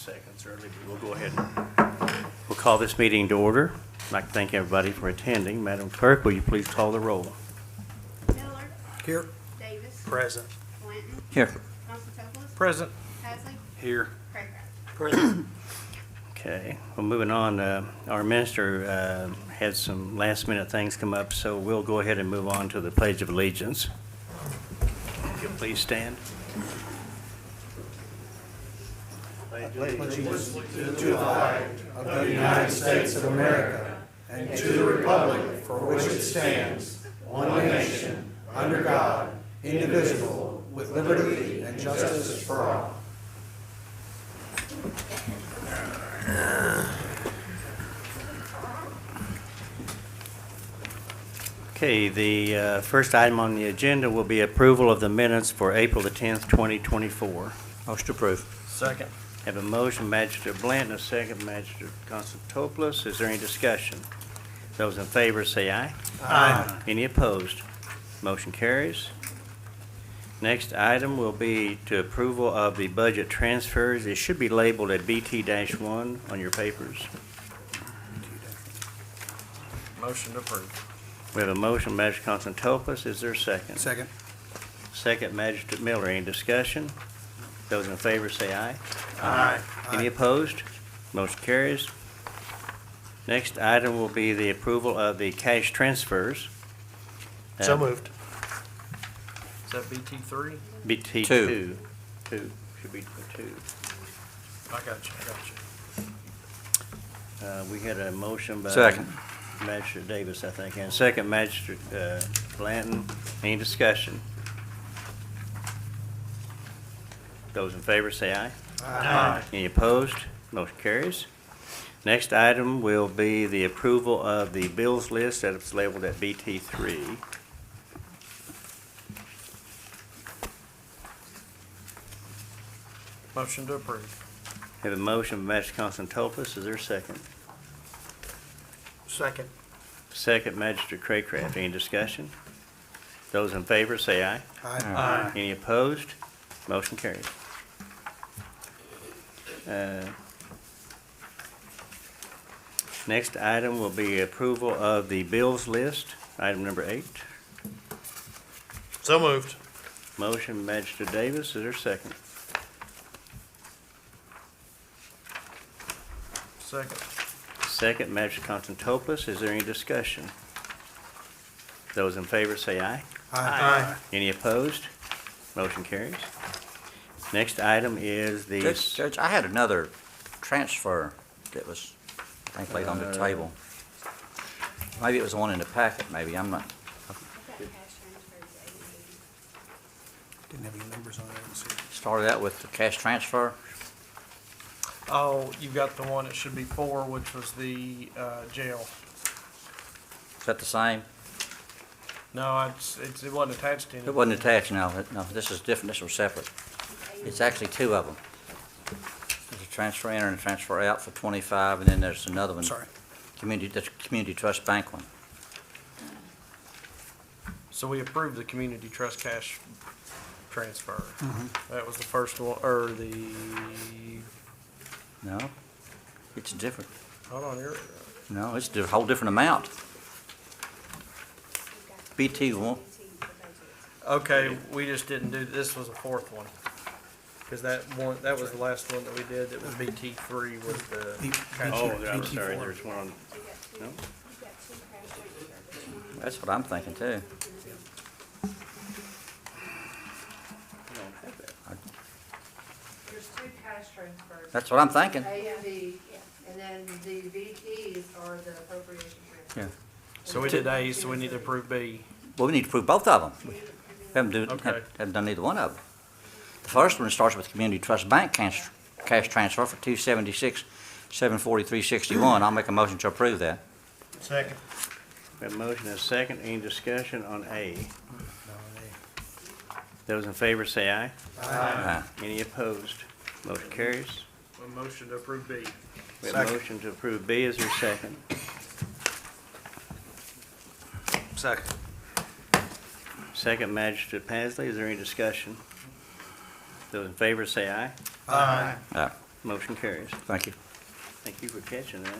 seconds early, but we'll go ahead and we'll call this meeting to order. I'd like to thank everybody for attending. Madam Clerk, will you please call the roll? Miller. Here. Davis. Present. Blanton. Here. Constantopoulos. Present. Hasley. Here. Craycraft. Present. Okay, well, moving on, our minister had some last-minute things come up, so we'll go ahead and move on to the Pledge of Allegiance. If you'll please stand. Allegiance to the flag of the United States of America and to the republic for which it stands, one nation, under God, indivisible, with liberty and justice for all. Okay, the first item on the agenda will be approval of the minutes for April the 10th, 2024. Motion to approve. Second. Have a motion, Magistrate Blanton, a second, Magistrate Constantopoulos. Is there any discussion? Those in favor say aye. Aye. Any opposed? Motion carries. Next item will be to approval of the budget transfers. It should be labeled at BT-1 on your papers. Motion to approve. We have a motion, Magistrate Constantopoulos. Is there a second? Second. Second, Magistrate Miller. Any discussion? Those in favor say aye. Aye. Any opposed? Motion carries. Next item will be the approval of the cash transfers. So moved. Is that BT3? BT Two. Two. Should be two. I got you. We had a motion by Second. Magistrate Davis, I think, and second, Magistrate Blanton. Any discussion? Those in favor say aye. Aye. Any opposed? Motion carries. Next item will be the approval of the bills list that is labeled at BT3. Motion to approve. Have a motion by Magistrate Constantopoulos. Is there a second? Second. Second, Magistrate Craycraft. Any discussion? Those in favor say aye. Aye. Any opposed? Motion carries. Next item will be approval of the bills list, item number 8. So moved. Motion, Magistrate Davis. Is there a second? Second. Second, Magistrate Constantopoulos. Is there any discussion? Those in favor say aye. Aye. Any opposed? Motion carries. Next item is the... Judge, I had another transfer that was, I think, laid on the table. Maybe it was the one in the packet, maybe, I'm not. Didn't have any numbers on it. Started out with the cash transfer. Oh, you got the one, it should be 4, which was the jail. Is that the same? No, it wasn't attached to It anything. wasn't attached, no, this is different, this was separate. It's actually two of them. There's a transfer in and a transfer out for 25, and then there's another one. Sorry. That's Community Trust Bank one. So we approved the community trust cash transfer. Mm-hmm. That was the first one, or the, No, it's different. hold on, here. No, it's a whole different amount. BT one, Okay, we just didn't do, this was the 4th one. Because that was the last one that we did, that was BT3 was the cash Oh, transfer. I'm sorry, there's one on... No? that's what I'm thinking too. I don't have that. There's 2 cash transfers. That's what I'm thinking. A and B, and then the VTs are the appropriation transfers. Yeah. So we did A, so we need to approve B. Well, we need to prove both of them. We Okay. haven't done either one of them. The first one starts with Community Trust Bank cash transfer for $276,743.61. I'll make a motion to approve that. Second. We have a motion and a second. Any discussion on A? Those in favor say aye. Aye. Any opposed? Motion carries. A motion to approve B. We have a motion to approve B. Is there a second? Second. Second, Magistrate Pasley. Is there any discussion? Those in favor say aye. Aye. Aye. Motion carries. Thank you. Thank you for catching that.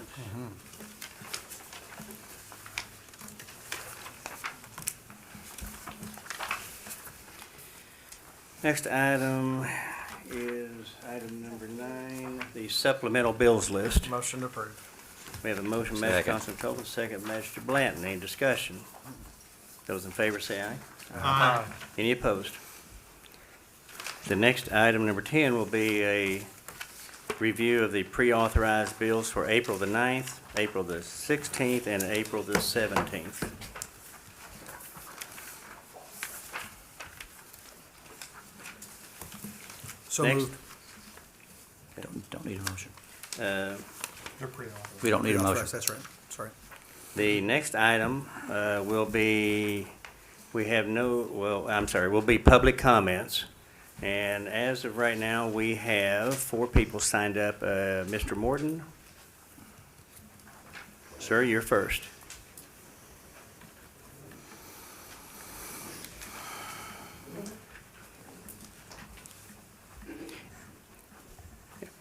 Next item is item number 9, the supplemental bills list. Motion approved. We have a motion, Magistrate Second. Constable Copeland, second, Magistrate Blanton. Any discussion? Those in favor say aye. Aye. Any opposed? The next item, number 10, will be a review of the pre-authorized bills for April the 9th, April the 16th, and April the 17th. So Next. moved. Don't need a motion. Uh, They're pre-authorized. We don't need a motion. That's right, sorry. The next item will be, will be public comments. And as of right now, we have 4 people signed up. Mr. Morton? Sir, you're first.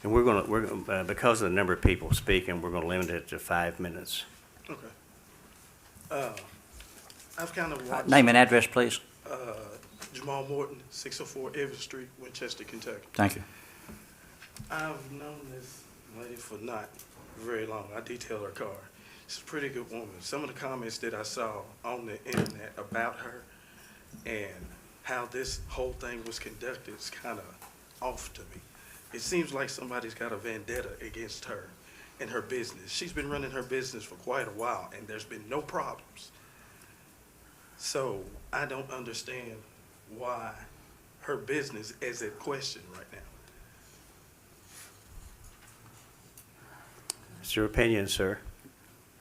And we're gonna, because of the number of people speaking, we're gonna limit it to 5 minutes. Okay. I've kind of watched Name and address, please. Jamal Morton, 604 Everett Street, Winchester, Kentucky. Thank you. I've known this lady for not very long. I detail her car. She's a pretty good woman. Some of the comments that I saw on the internet about her and how this whole thing was conducted is kind of off to me. It seems like somebody's got a vendetta against her and her business. She's been running her business for quite a while, and there's been no problems. So I don't understand why her business is at question right now. It's your opinion, sir.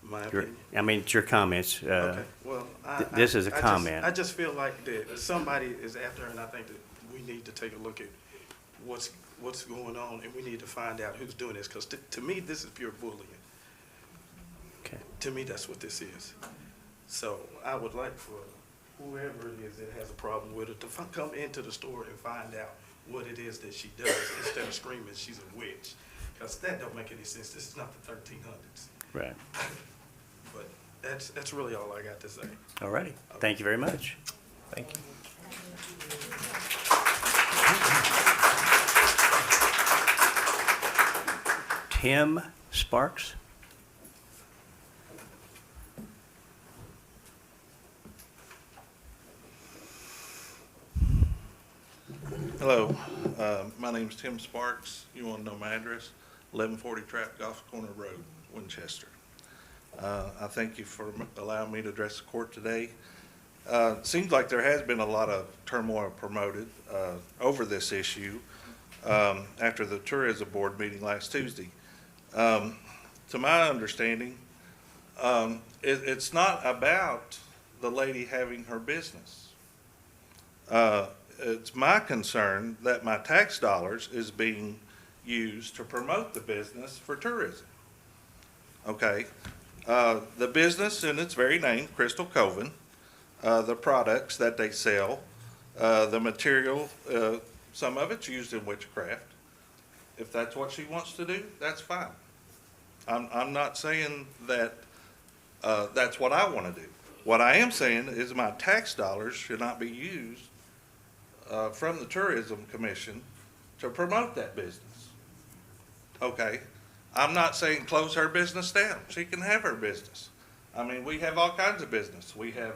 My Your- opinion. I mean, it's your comments. Okay, well, this is a I comment. I just feel like that somebody is after her, and I think that we need to take a look at what's going on, and we need to find out who's doing this, because to me, this is pure bullying. Okay. To me, that's what this is. So I would like for whoever it is that has a problem with it to come into the store and find out what it is that she does instead of screaming she's a witch, because that don't make any sense. This is not the 1300s. Right. But that's really all I got to say. All righty. Thank you very much. Thank you. Tim Sparks? Hello, my name's Tim Sparks. You want to know my address? 1140 Trap Golf Corner Road, Winchester. I thank you for allowing me to address the court today. Seems like there has been a lot of turmoil promoted over this issue after the Tourism Board meeting last Tuesday. To my understanding, it's not about the lady having her business. It's my concern that my tax dollars is being used to promote the business for tourism. Okay, the business in its very name, Crystal Coven, the products that they sell, the material, some of it's used in witchcraft. If that's what she wants to do, that's fine. I'm not saying that that's what I want to do. What I am saying is my tax dollars should not be used from the Tourism Commission to promote that business. Okay, I'm not saying close her business down. She can have her business. I mean, we have all kinds of business. We have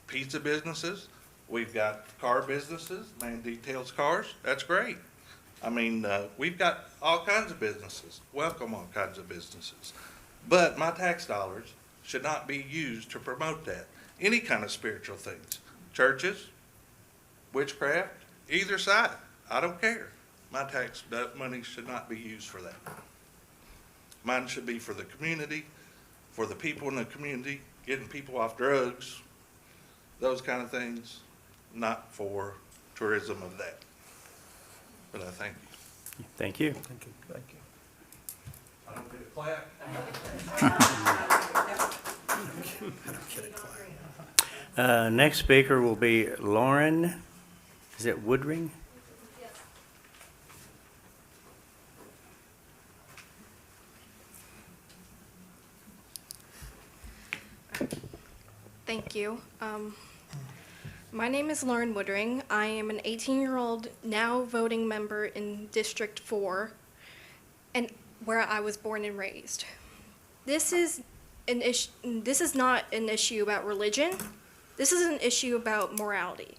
pizza businesses. We've got car businesses, man details cars. That's great. I mean, we've got all kinds of businesses. Welcome all kinds of businesses. But my tax dollars should not be used to promote that. Any kind of spiritual things. Churches, witchcraft, either side. I don't care. My tax money should not be used for that. Mine should be for the community, for the people in the community, getting people off drugs, those kind of things, not for tourism of that. But I thank you. Thank you. Thank you. Thank you. I don't get a clap. I don't get it, Next speaker will be Lauren, is it Woodring? Thank you. My name is Lauren Woodring. I am an 18-year-old now voting member in District 4, and where I was born and raised. This is not an issue about religion. This is an issue about morality.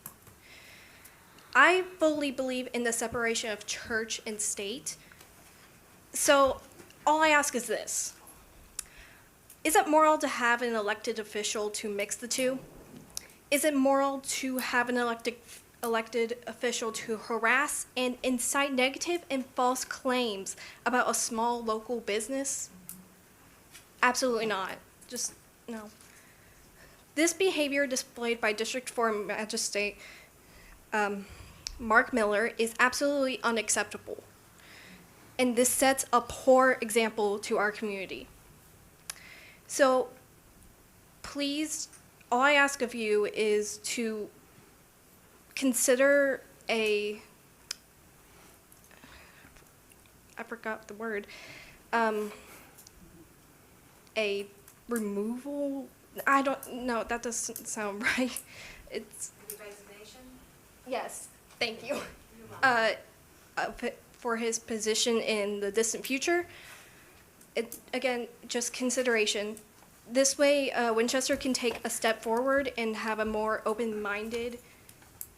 I fully believe in the separation of church and state. So all I ask is this. Is it moral to have an elected official to mix the two? Is it moral to have an elected official to harass and incite negative and false claims about a small local business? Absolutely not. Just no. This behavior displayed by District 4 Magistrate Mark Miller is absolutely unacceptable. And this sets a poor example to our community. So please, all I ask of you is to consider I forgot the word, a removal, I don't know, that doesn't sound right. It's. Resignation? Yes, thank you. For his position in the distant future. Again, just consideration. This way, Winchester can take a step forward and have a more open-minded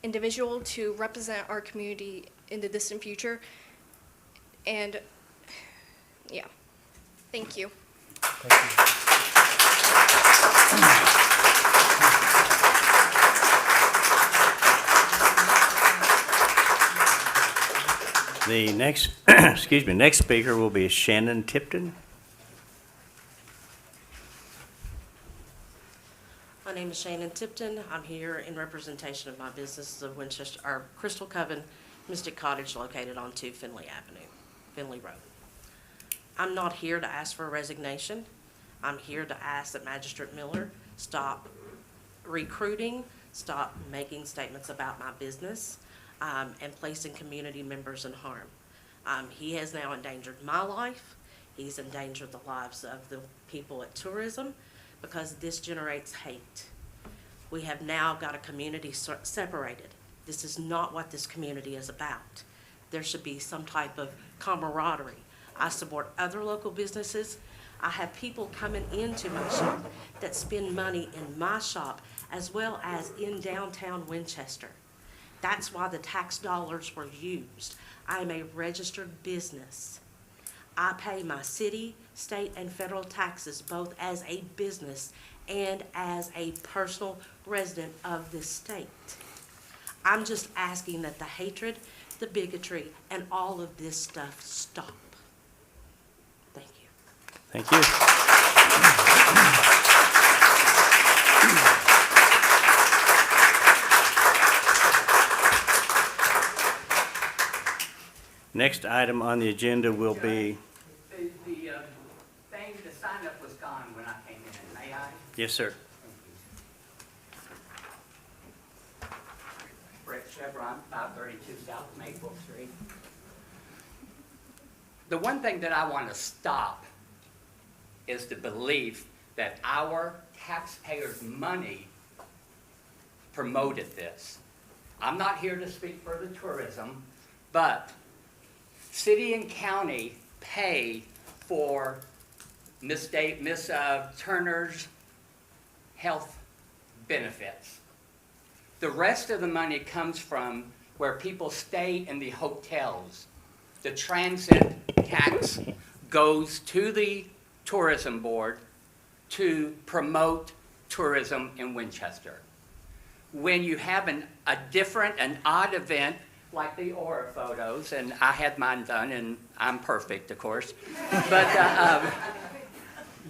individual to represent our community in the distant future. And, yeah, thank you. The next, next speaker will be Shannon Tipton. My name is Shannon Tipton. I'm here in representation of my business of Winchester, our Crystal Coven Mystic Cottage located on 2 Finley Road. I'm not here to ask for a resignation. I'm here to ask that Magistrate Miller stop recruiting, stop making statements about my business, and placing community members in harm. He has now endangered my life. He's endangered the lives of the people at tourism because this generates hate. We have now got a community separated. This is not what this community is about. There should be some type of camaraderie. I support other local businesses. I have people coming into my shop that spend money in my shop as well as in downtown Winchester. That's why the tax dollars were used. I am a registered business. I pay my city, state, and federal taxes both as a business and as a personal resident of this state. I'm just asking that the hatred, the bigotry, and all of this stuff stop. Thank you. Thank you. Next item on the agenda will be, The thing, the sign up was gone when I came in, may I? yes, sir. Brett Chevron, 532 South Maple Street. The one thing that I want to stop is the belief that our taxpayers' money promoted this. I'm not here to speak for the tourism, but city and county pay for Miss Turner's health benefits. The rest of the money comes from where people stay in the hotels. The transit tax goes to the tourism board to promote tourism in Winchester. When you have an odd event, like the aura photos, and I had mine done, and I'm perfect, of course. But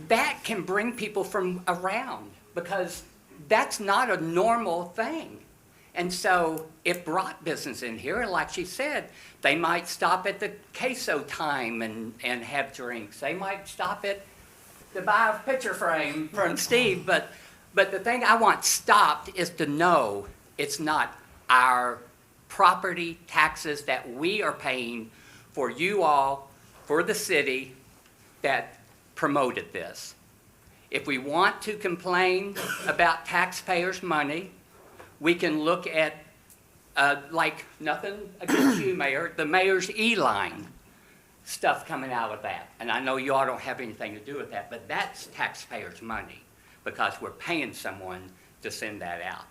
that can bring people from around because that's not a normal thing. And so it brought business in here, and like she said, they might stop at the queso time and have drinks. They might stop at to buy a picture frame from Steve, but the thing I want stopped is to know it's not our property taxes that we are paying for you all, for the city that promoted this. If we want to complain about taxpayers' money, we can look at, like, nothing against you, Mayor, the mayor's E-line stuff coming out of that. And I know y'all don't have anything to do with that, but that's taxpayers' money because we're paying someone to send that out.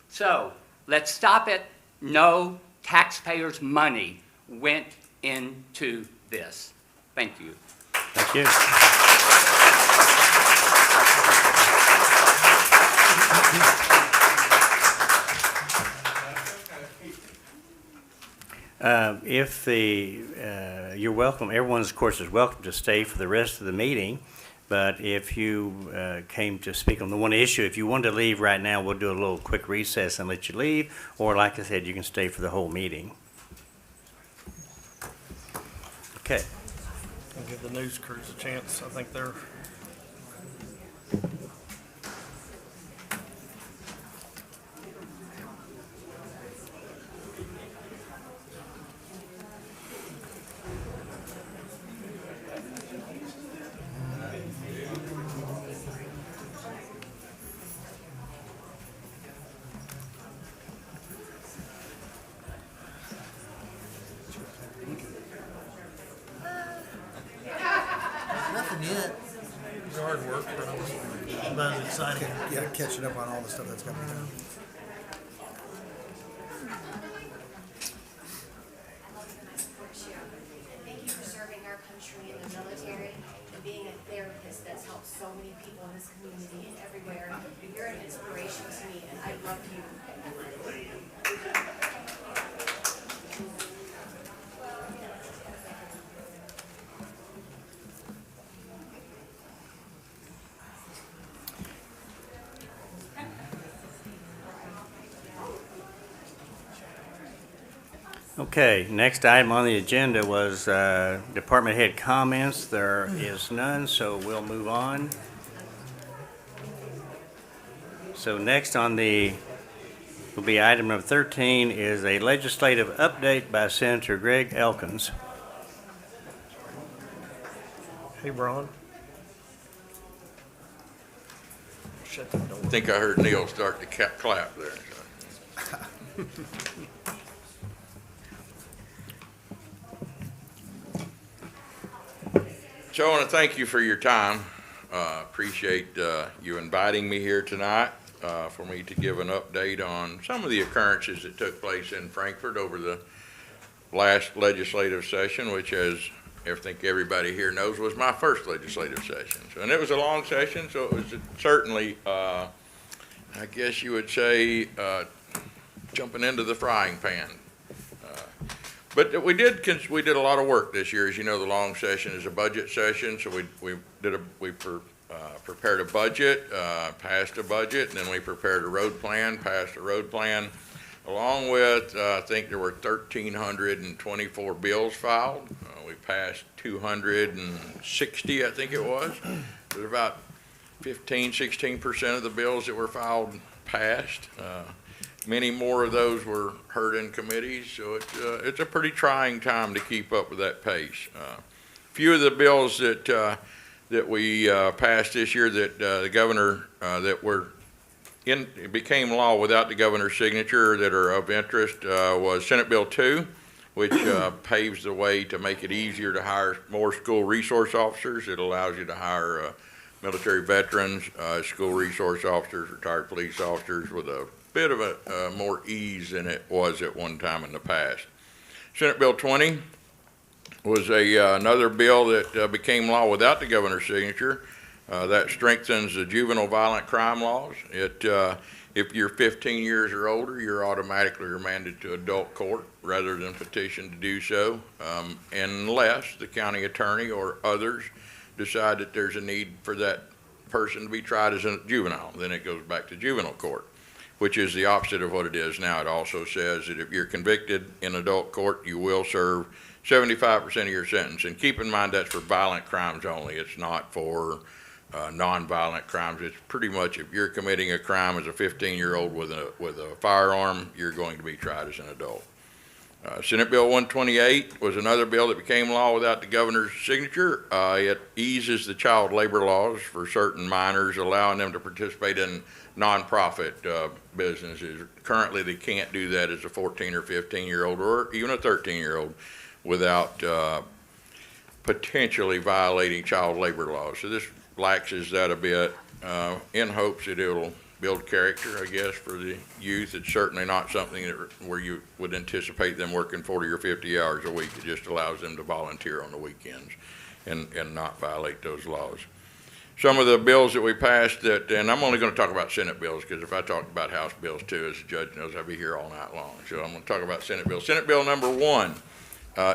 So let's stop it. No taxpayers' money went into this. Thank you. Thank you. If you're welcome, everyone's, of course, is welcome to stay for the rest of the meeting, but if you came to speak on the one issue, if you want to leave right now, we'll do a little quick recess and let you leave, or like I said, you can stay for the whole meeting. Okay. And give the news crews a chance. I think they're. Nothing yet. It's hard work, but it's exciting. Yeah, catching up on all the stuff that's got to be done. Thank you for serving our country in the military and being a therapist that's helped so many people in this community and everywhere. You're an inspiration to me, and I love you. Okay, next item on the agenda was department head comments. There is none, so we'll move on. So next on the, will be item number 13, is a legislative update by Senator Greg Elkins. Hey, Ron. Shut the door. I think I heard Neil start to clap there. So I want to thank you for your time. Appreciate you inviting me here tonight for me to give an update on some of the occurrences that took place in Frankfort over the last legislative session, which, as I think everybody here knows, was my first legislative session. So, and it was a long session, so it was certainly, I guess you would say, jumping into the frying pan. But we did a lot of work this year. As you know, the long session is a budget session, so we prepared a budget, passed a budget, and then we prepared a road plan, passed a road plan, along with I think there were 1,324 bills filed. We passed 260, I think it was. There's about 16% of the bills that were filed passed. Many more of those were heard in committees, so it's a pretty trying time to keep up with that pace. Few of the bills that we passed this year that the governor became law without the governor's signature that are of interest was Senate Bill 2, which paves the way to make it easier to hire more school resource officers. It allows you to hire military veterans, school resource officers, retired police officers with a bit of a more ease than it was at one time in the past. Senate Bill 20 was another bill that became law without the governor's signature. That strengthens the juvenile violent crime laws. If you're 15 years or older, you're automatically remanded to adult court rather than petition to do so, unless the county attorney or others decide that there's a need for that person to be tried as a juvenile. Then it goes back to juvenile court, which is the opposite of what it is now. It also says that if you're convicted in adult court, you will serve 75% of your sentence. And keep in mind that's for violent crimes only. It's not for non-violent crimes. It's pretty much if you're committing a crime as a 15-year-old with a firearm, you're going to be tried as an adult. Senate Bill 128 was another bill that became law without the governor's signature. It eases the child labor laws for certain minors, allowing them to participate in nonprofit businesses. Currently, they can't do that as a 14 or 15-year-old or even a 13-year-old without potentially violating child labor laws. So this laxes that a bit in hopes that it'll build character, I guess, for the youth. It's certainly not something where you would anticipate them working 40 or 50 hours a week. It just allows them to volunteer on the weekends and not violate those laws. Some of the bills that we passed that, and I'm only going to talk about Senate bills because if I talk about House bills too, as the judge knows, I'll be here all night long. So I'm going to talk about Senate bills. Senate Bill number 1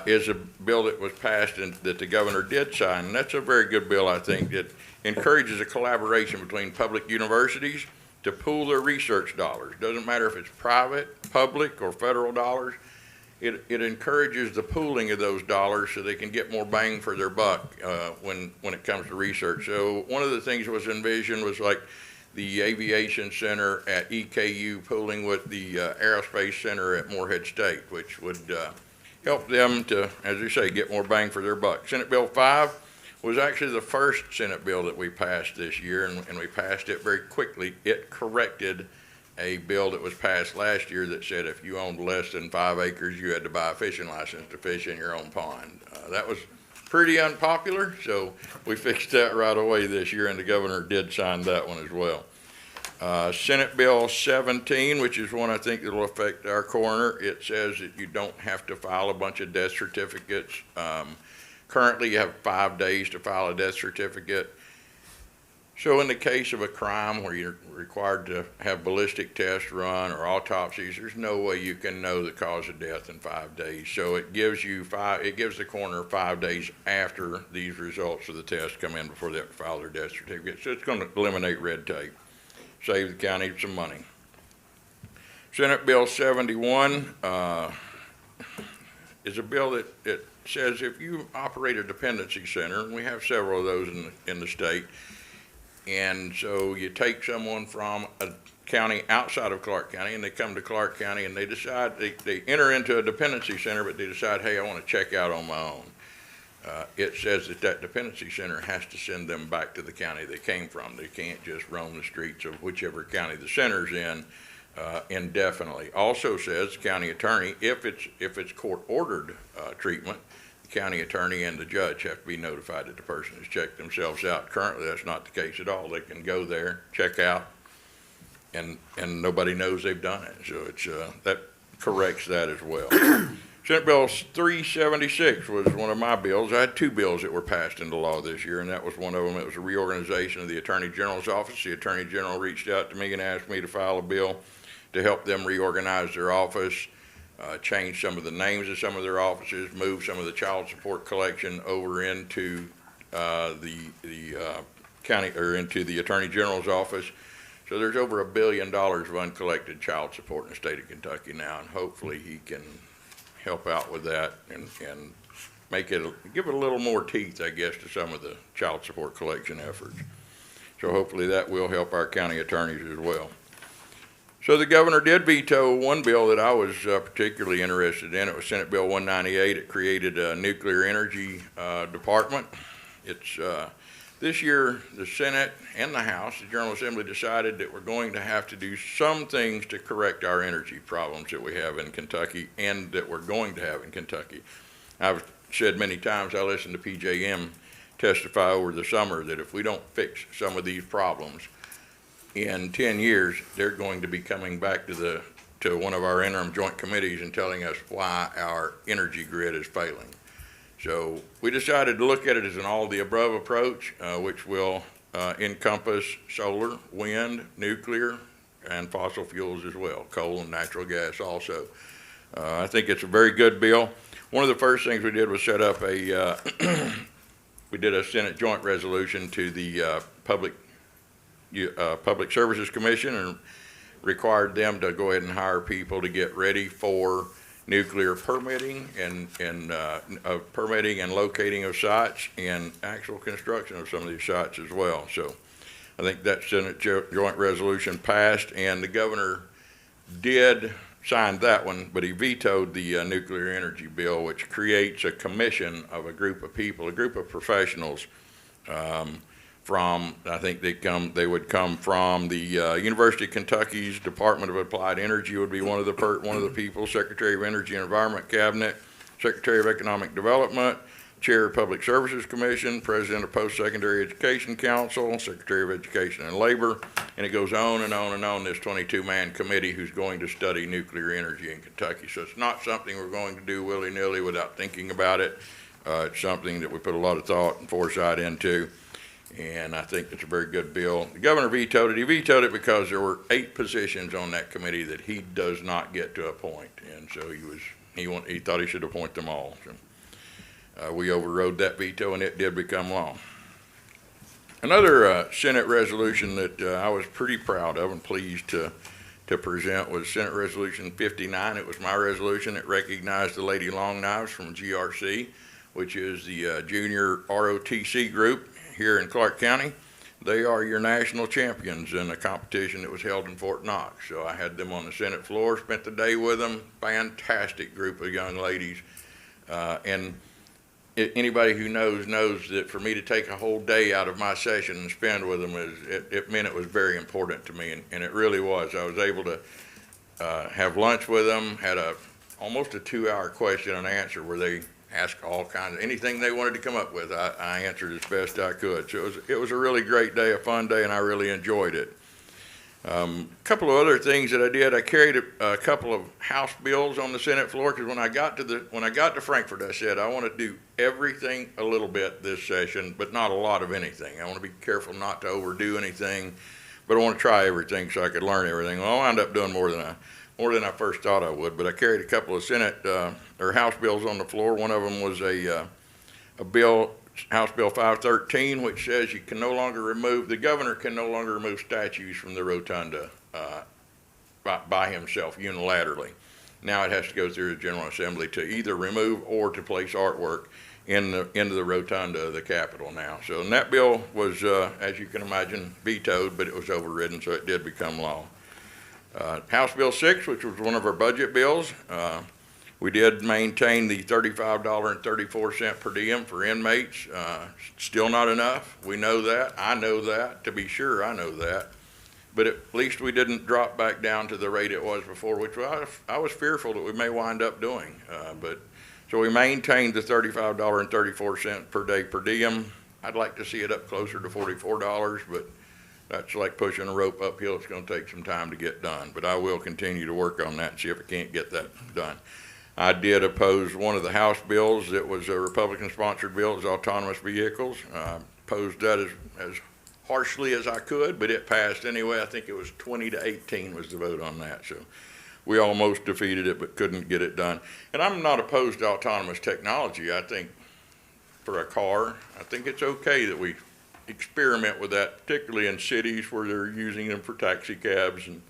is a bill that was passed and that the governor did sign. And that's a very good bill, I think, that encourages a collaboration between public universities to pool their research dollars. Doesn't matter if it's private, public, or federal dollars. It encourages the pooling of those dollars so they can get more bang for their buck when it comes to research. So one of the things that was envisioned was like the Aviation Center at EKU pooling with the Aerospace Center at Morehead State, which would help them to, as you say, get more bang for their buck. Senate Bill 5 was actually the first Senate bill that we passed this year, and we passed it very quickly. It corrected a bill that was passed last year that said if you owned less than 5 acres, you had to buy a fishing license to fish in your own pond. That was pretty unpopular, so we fixed that right away this year, and the governor did sign that one as well. Senate Bill 17, which is one I think that will affect our coroner, it says that you don't have to file a bunch of death certificates. Currently, you have 5 days to file a death certificate. So in the case of a crime where you're required to have ballistic tests run or autopsies, there's no way you can know the cause of death in 5 days. So it gives the coroner 5 days after these results of the test come in before they have to file their death certificate. So it's going to eliminate red tape, save the county some money. Senate Bill 71 is a bill that says if you operate a dependency center, and we have several of those in the state, and so you take someone from a county outside of Clark County and they come to Clark County and they decide, they enter into a dependency center, but they decide, hey, I want to check out on my own. It says that dependency center has to send them back to the county they came from. They can't just roam the streets of whichever county the center's in indefinitely. Also says the county attorney, if it's court-ordered treatment, the county attorney and the judge have to be notified that the person has checked themselves out. Currently, that's not the case at all. They can go there, check out, and nobody knows they've done it. So it's that corrects that as well. Senate Bill 376 was one of my bills. I had 2 bills that were passed into law this year, and that was one of them. It was a reorganization of the Attorney General's office. The Attorney General reached out to me and asked me to file a bill to help them reorganize their office, change some of the names of some of their offices, move some of the child support collection over into the county or into the Attorney General's office. So there's over $1 billion of uncollected child support in the state of Kentucky now, and hopefully he can help out with that and give it a little more teeth, I guess, to some of the child support collection efforts. So hopefully that will help our county attorneys as well. So the governor did veto one bill that I was particularly interested in. It was Senate Bill 198. It created a nuclear energy department. It's this year, the Senate and the House, the General Assembly, decided that we're going to have to do some things to correct our energy problems that we have in Kentucky and that we're going to have in Kentucky. I've said many times, I listened to PJM testify over the summer that if we don't fix some of these problems, in 10 years, they're going to be coming back to one of our interim joint committees and telling us why our energy grid is failing. So we decided to look at it as an all-of-the-above approach, which will encompass solar, wind, nuclear, and fossil fuels as well, coal and natural gas also. I think it's a very good bill. One of the first things we did was set up we did a Senate joint resolution to the Public Services Commission and required them to go ahead and hire people to get ready for nuclear permitting and permitting and locating of sites and actual construction of some of these sites as well. So I think that Senate joint resolution passed, and the governor did signed that one, but he vetoed the nuclear energy bill, which creates a commission of a group of people, a group of professionals from, I think they would come from the University of Kentucky's Department of Applied Energy would be one of the people, Secretary of Energy and Environment Cabinet, Secretary of Economic Development, Chair of Public Services Commission, President of Post-Secondary Education Council, Secretary of Education and Labor, and it goes on and on and on, this 22-man committee who's going to study nuclear energy in Kentucky. So it's not something we're going to do willy-nilly without thinking about it. It's something that we put a lot of thought and foresight into, and I think it's a very good bill. The governor vetoed it. He vetoed it because there were 8 positions on that committee that he does not get to appoint, and so he thought he should appoint them all. So. We overrode that veto and it did become law. Another Senate resolution that I was pretty proud of and pleased to present was Senate Resolution 59. It was my resolution. It recognized the Lady Long Knives from GRC, which is the junior ROTC group here in Clark County. They are your national champions in a competition that was held in Fort Knox. So I had them on the Senate floor, spent the day with them. Fantastic group of young ladies. Anybody who knows that for me to take a whole day out of my session and spend with them, it meant it was very important to me, and it really was. I was able to have lunch with them, had almost a 2-hour question and answer where they asked all kinds of, anything they wanted to come up with, I answered as best I could. So it was a really great day, a fun day, and I really enjoyed it. A couple of other things that I did, I carried a couple of House bills on the Senate floor because when I got to Frankfort, I said I want to do everything a little bit this session, but not a lot of anything. I want to be careful not to overdo anything, but I want to try everything so I could learn everything. Well, I wound up doing more than I first thought I would. But I carried a couple of Senate or House bills on the floor. One of them was a bill. House Bill 513, which says the governor can no longer remove statues from the rotunda by himself unilaterally. Now it has to go through the General Assembly to either remove or to place artwork into the rotunda of the Capitol now. So and that bill was, as you can imagine, vetoed, but it was overridden, so it did become law. House Bill 6, which was one of our budget bills, we did maintain the $35.34 per diem for inmates. Still not enough. We know that. I know that. To be sure, I know that. But at least we didn't drop back down to the rate it was before, which I was fearful that we may wind up doing. So we maintained the $35.34 per day per diem. I'd like to see it up closer to $44, but that's like pushing a rope uphill. It's going to take some time to get done. But I will continue to work on that and see if I can't get that done. I did oppose one of the House bills. It was a Republican-sponsored bill. It was autonomous vehicles. Opposed that as harshly as I could, but it passed anyway. I think it was 20-18 was the vote on that. So we almost defeated it, but couldn't get it done. And I'm not opposed to autonomous technology. I think for a car, I think it's okay that we experiment with that, particularly in cities where they're using them for taxi cabs and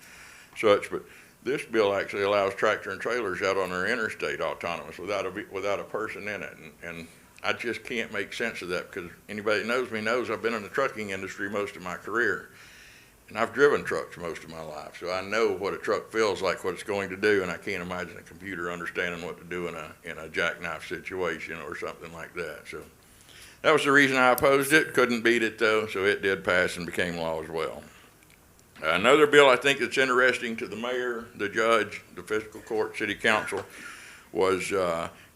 such. But this bill actually allows tractor and trailers out on our interstate autonomous without a person in it. And I just can't make sense of that because anybody that knows me knows I've been in the trucking industry most of my career. And I've driven trucks most of my life, so I know what a truck feels like, what it's going to do, and I can't imagine a computer understanding what to do in a jackknife situation or something like that. So that was the reason I opposed it. Couldn't beat it though, so it did pass and became law as well. Another bill I think that's interesting to the mayor, the judge, the fiscal court, city council was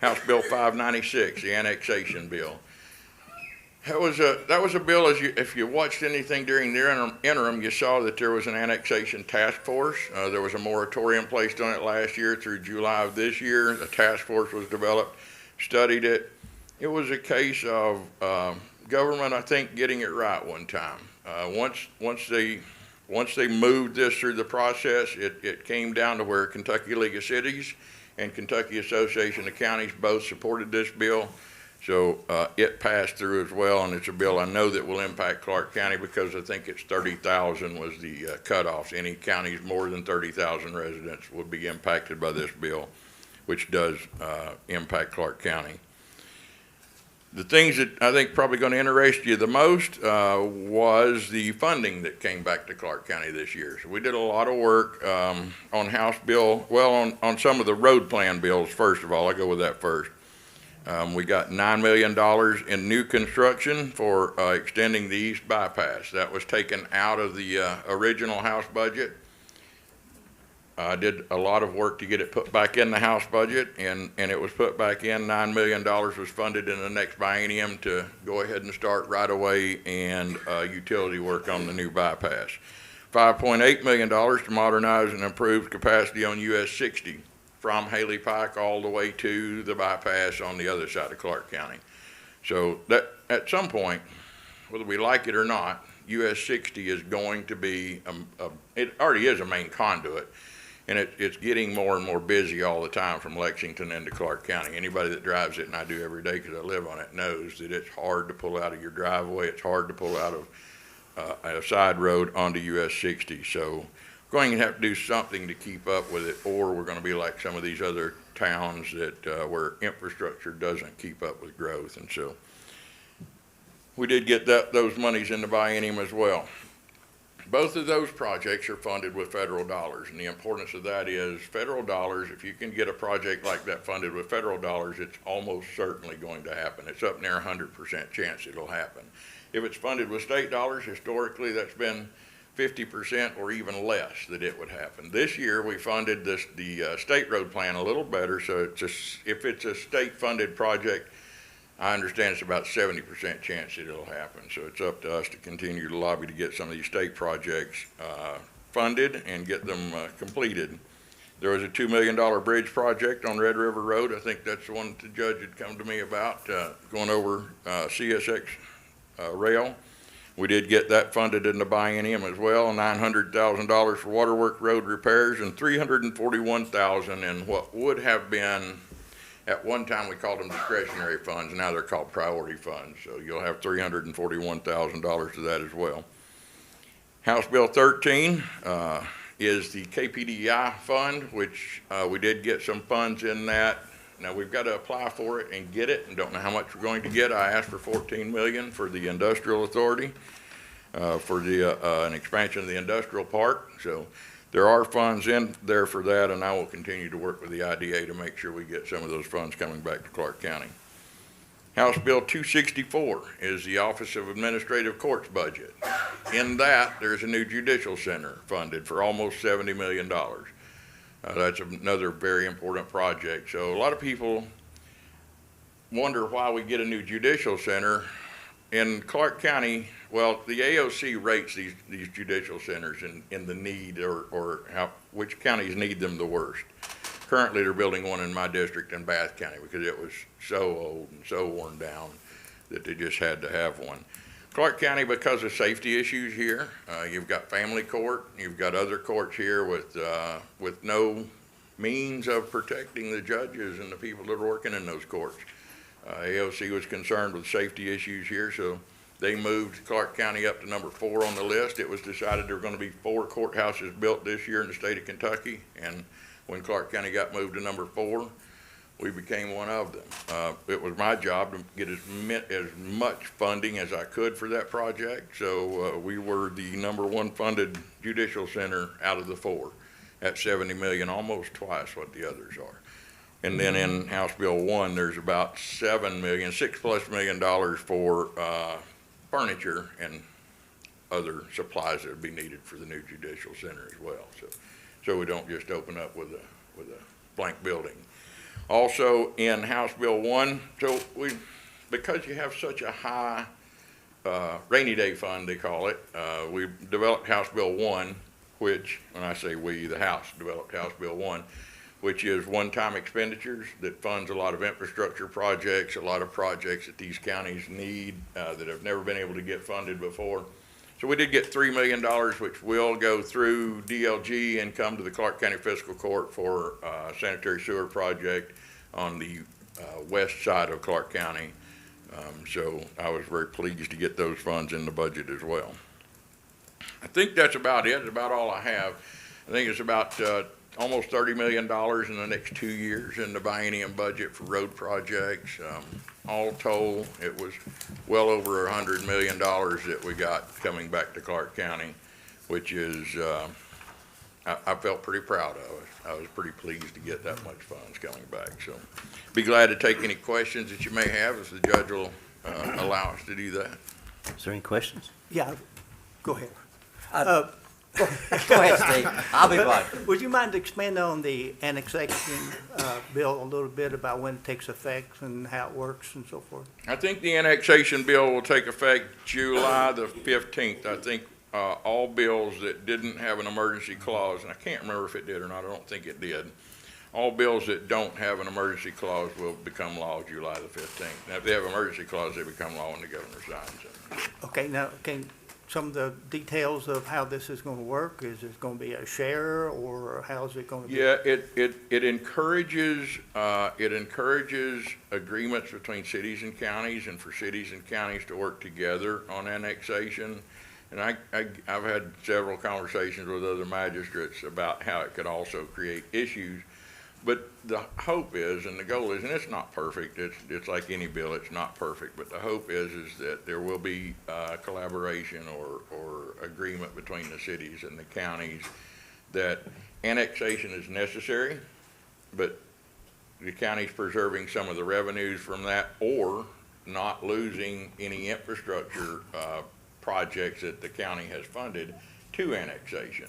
House Bill 596, the annexation bill. That was a bill, if you watched anything during the interim, you saw that there was an annexation task force. There was a moratorium placed on it last year through July of this year. The task force was developed, studied it. It was a case of government, I think, getting it right one time. Once they moved this through the process, it came down to where Kentucky League of Cities and Kentucky Association of Counties both supported this bill. So it passed through as well, and it's a bill I know that will impact Clark County because I think it's 30,000 was the cutoff. Any counties more than 30,000 residents would be impacted by this bill, which does impact Clark County. The things that I think probably going to interest you the most was the funding that came back to Clark County this year. So we did a lot of work on House Bill, well, on some of the road plan bills, first of all. I'll go with that first. We got $9 million in new construction for extending the East Bypass. That was taken out of the original House budget. I did a lot of work to get it put back in the House budget, and it was put back in. $9 million was funded in the next biennium to go ahead and start right away and utility work on the new bypass. $5.8 million to modernize and improve capacity on US 60 from Haley Pike all the way to the bypass on the other side of Clark County. So that at some point, whether we like it or not, US 60 is going to be, it already is a main conduit. And it's getting more and more busy all the time from Lexington into Clark County. Anybody that drives it, and I do every day because I live on it, knows that it's hard to pull out of your driveway. It's hard to pull out of a side road onto US 60. So we're going to have to do something to keep up with it, or we're going to be like some of these other towns that where infrastructure doesn't keep up with growth. And so we did get those monies in the biennium as well. Both of those projects are funded with federal dollars, and the importance of that is federal dollars, if you can get a project like that funded with federal dollars, it's almost certainly going to happen. It's up near 100% chance it'll happen. If it's funded with state dollars, historically that's been 50% or even less that it would happen. This year we funded the state road plan a little better, so if it's a state-funded project, I understand it's about 70% chance that it'll happen. So it's up to us to continue to lobby to get some of these state projects funded and get them completed. There was a $2 million bridge project on Red River Road. I think that's the one that the judge had come to me about, going over CSX rail. We did get that funded in the biennium as well, $900,000 for waterwork road repairs and $341,000 in what would have been, at one time we called them discretionary funds, now they're called priority funds. So you'll have $341,000 of that as well. House Bill 13 is the KPDI fund, which we did get some funds in that. Now we've got to apply for it and get it, and don't know how much we're going to get. I asked for $14 million for the industrial authority for an expansion of the industrial park. So there are funds in there for that, and I will continue to work with the IDA to make sure we get some of those funds coming back to Clark County. House Bill 264 is the Office of Administrative Courts budget. In that, there's a new judicial center funded for almost $70 million. That's another very important project. So a lot of people wonder why we get a new judicial center. In Clark County, well, the AOC rates these judicial centers in the need or which counties need them the worst. Currently, they're building one in my district in Bath County because it was so old and so worn down that they just had to have one. Clark County, because of safety issues here, you've got family court, you've got other courts here with no means of protecting the judges and the people that are working in those courts. AOC was concerned with safety issues here, so they moved Clark County up to number 4 on the list. It was decided there were going to be 4 courthouses built this year in the state of Kentucky, and when Clark County got moved to number 4, we became one of them. It was my job to get as much funding as I could for that project, so we were the number 1 funded judicial center out of the 4 at $70 million, almost twice what the others are. And then in House Bill 1, there's about $6+ million for furniture and other supplies that would be needed for the new judicial center as well. So we don't just open up with a blank building. Also in House Bill 1, because you have such a high rainy day fund, they call it, we developed House Bill 1, which, when I say we, the House developed House Bill 1, which is one-time expenditures that funds a lot of infrastructure projects, a lot of projects that these counties need that have never been able to get funded before. So we did get $3 million, which will go through DLG and come to the Clark County Fiscal Court for a sanitary sewer project on the west side of Clark County. So I was very pleased to get those funds in the budget as well. I think that's about it. That's about all I have. I think it's about almost $30 million in the next 2 years in the biennium budget for road projects. All told, it was well over $100 million that we got coming back to Clark County, which is, I felt pretty proud of it. I was pretty pleased to get that much funds coming back. So be glad to take any questions that you may have if the judge will allow us to do that. Is there any questions? Yeah, go ahead. Go ahead, Steve. I'll be quiet. Would you mind expanding on the annexation bill a little bit about when it takes effect and how it works and so forth? I think the annexation bill will take effect July the 15th. I think all bills that didn't have an emergency clause, and I can't remember if it did or not, I don't think it did. All bills that don't have an emergency clause will become law July the 15th. Now, if they have an emergency clause, they become law when the governor signs them. Okay, now, some of the details of how this is going to work? Is it going to be a share, or how is it going to be? Yeah, it encourages agreements between cities and counties, and for cities and counties to work together on annexation. And I've had several conversations with other magistrates about how it could also create issues. But the hope is, and the goal is, and it's not perfect, it's like any bill, it's not perfect, but the hope is that there will be collaboration or agreement between the cities and the counties that annexation is necessary, but the county's preserving some of the revenues from that, or not losing any infrastructure projects that the county has funded to annexation.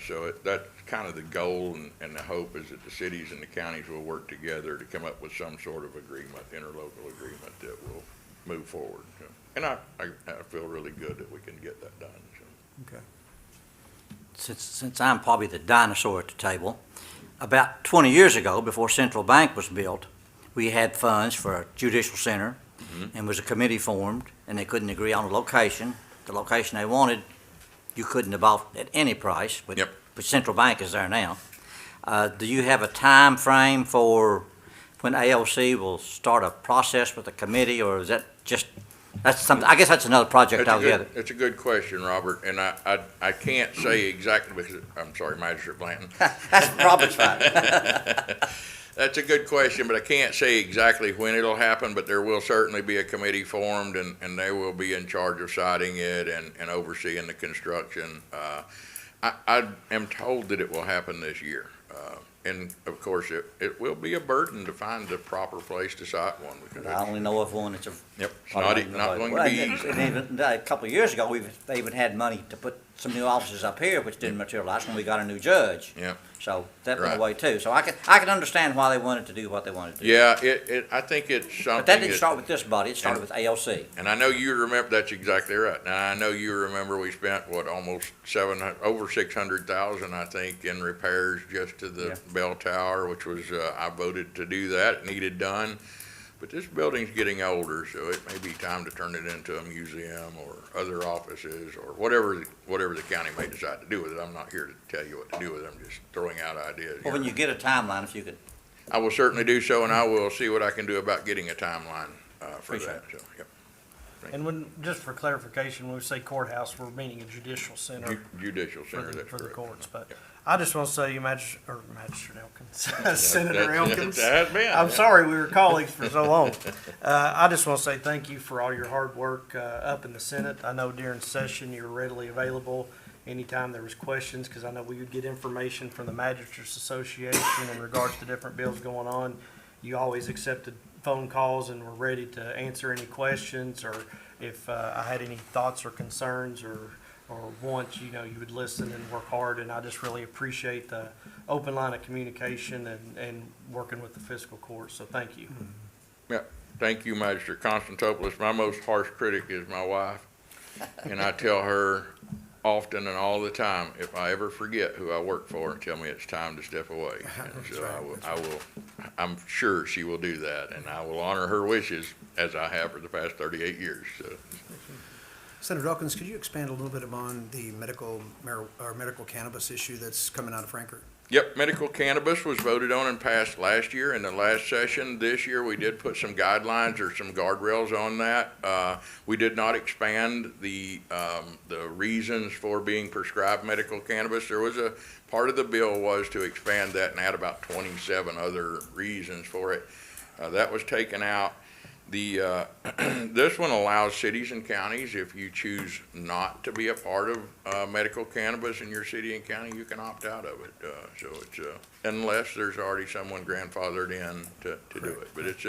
So that's kind of the goal, and the hope is that the cities and the counties will work together to come up with some sort of agreement, interlocal agreement that will move forward. And I feel really good that we can get that done. So. Okay. Since I'm probably the dinosaur at the table, about 20 years ago, before Central Bank was built, we had funds for a judicial center, and was a committee formed, and they couldn't agree on a location. The location they wanted, you couldn't have bought at any price, but, Yep. but Central Bank is there now. Do you have a time frame for when ALC will start a process with the committee, or is that just, that's something, I guess that's another project altogether. It's a good question, Robert, and I can't say exactly because, I'm sorry, Magistrate Blanton. That's Robert's fine. That's a good question, but I can't say exactly when it'll happen, but there will certainly be a committee formed, and they will be in charge of siting it and overseeing the construction. I am told that it will happen this year. And of course, it will be a burden to find the proper place to site one. Because I only know of one that's a. Yep, it's not going to be easy. And even a couple of years ago, they even had money to put some new offices up here, which didn't materialize when we got a new judge. Yeah. So that went Right. away too. So I can understand why they wanted to do what they wanted to do. Yeah, I think it's something. But that didn't start with this body, it started with ALC. And I know you remember, that's exactly right. Now, I know you remember we spent, almost over 600,000, I think, in repairs just to the bell tower, which was, I voted to do that, it needed done. But this building's getting older, so it may be time to turn it into a museum or other offices or whatever the county may decide to do with it. I'm not here to tell you what to do with it, I'm just throwing out ideas. Well, when you get a timeline, if you could. I will certainly do so, and I will see what I can do about getting a timeline for that, so, yep. And when, just for clarification, when we say courthouse, we're meaning a judicial center Judicial center, that's for the correct. courts. But Yep. I just want to say, Magistrate Elkins, Senator Elkins. That has been, I'm yeah. sorry, we were colleagues for so long. I just want to say thank you for all your hard work up in the Senate. I know during session you were readily available anytime there was questions, because I know we would get information from the Magistrates Association in regards to different bills going on. You always accepted phone calls and were ready to answer any questions, or if I had any thoughts or concerns or wants, you would listen and work hard. And I just really appreciate the open line of communication and working with the fiscal court. So thank you. Yeah, thank you, Magistrate Constantopoulos. My most harsh critic is my wife, and I tell her often and all the time, if I ever forget who I work for, and tell me it's time to step away. And so I'm sure she will do that, and I will honor her wishes as I have for the past 38 years. So. Senator Elkins, could you expand a little bit upon the medical cannabis issue that's coming out of Frankfurt? Yep, medical cannabis was voted on and passed last year in the last session. This year, we did put some guidelines or some guardrails on that. We did not expand the reasons for being prescribed medical cannabis. There was a, part of the bill was to expand that and add about 27 other reasons for it. That was taken out. The, this one allows cities and counties, if you choose not to be a part of medical cannabis in your city and county, you can opt out of it. So it's, unless there's already someone grandfathered in to do it. But it's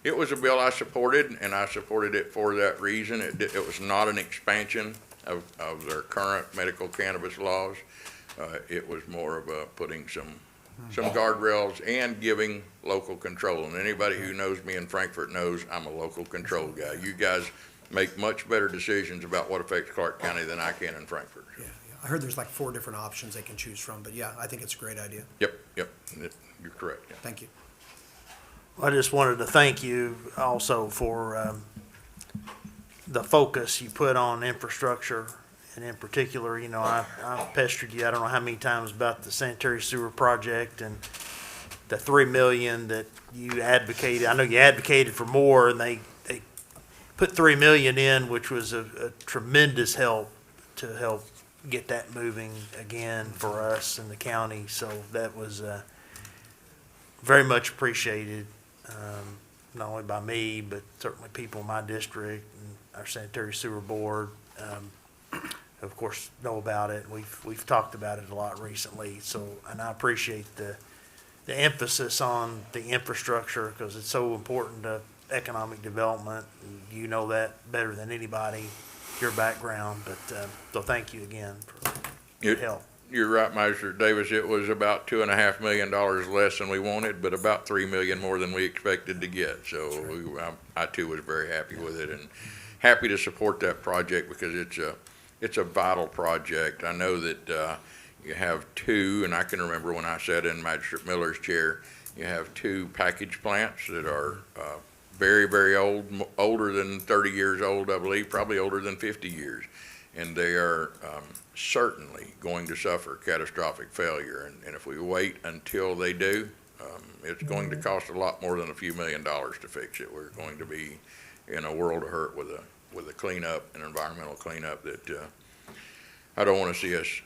it was a bill I supported, and I supported it for that reason. It was not an expansion of their current medical cannabis laws. It was more of putting some guardrails and giving local control. And anybody who knows me in Frankfort knows I'm a local control guy. You guys make much better decisions about what affects Clark County than I can in Frankfort. Yeah, yeah. I heard there's like 4 different options they can choose from, but yeah, I think it's a great idea. Yep. You're correct. Yeah. Thank you. I just wanted to thank you also for the focus you put on infrastructure. And in particular, you know, I've pestered you, I don't know how many times, about the sanitary sewer project and the $3 million that you advocated. I know you advocated for more, and they put $3 million in, which was a tremendous help to help get that moving again for us in the county. So that was very much appreciated, not only by me, but certainly people in my district and our sanitary sewer board. Of course, know about it. We've talked about it a lot recently. So, and I appreciate the emphasis on the infrastructure, because it's so important to economic development. And you know that better than anybody, your background. But so thank you again for your help. You're right, Magistrate Davis. It was about $2.5 million less than we wanted, but about $3 million more than we expected to get. So I too was very happy with it, and happy to support that project, because it's a vital project. I know that you have 2, and I can remember when I sat in Magistrate Miller's chair, you have 2 package plants that are very, very old, older than 30 years old, I believe, probably older than 50 years. And they are certainly going to suffer catastrophic failure. And if we wait until they do, it's going to cost a lot more than a few $1 million to fix it. We're going to be in a world of hurt with a cleanup, an environmental cleanup that I don't want to see us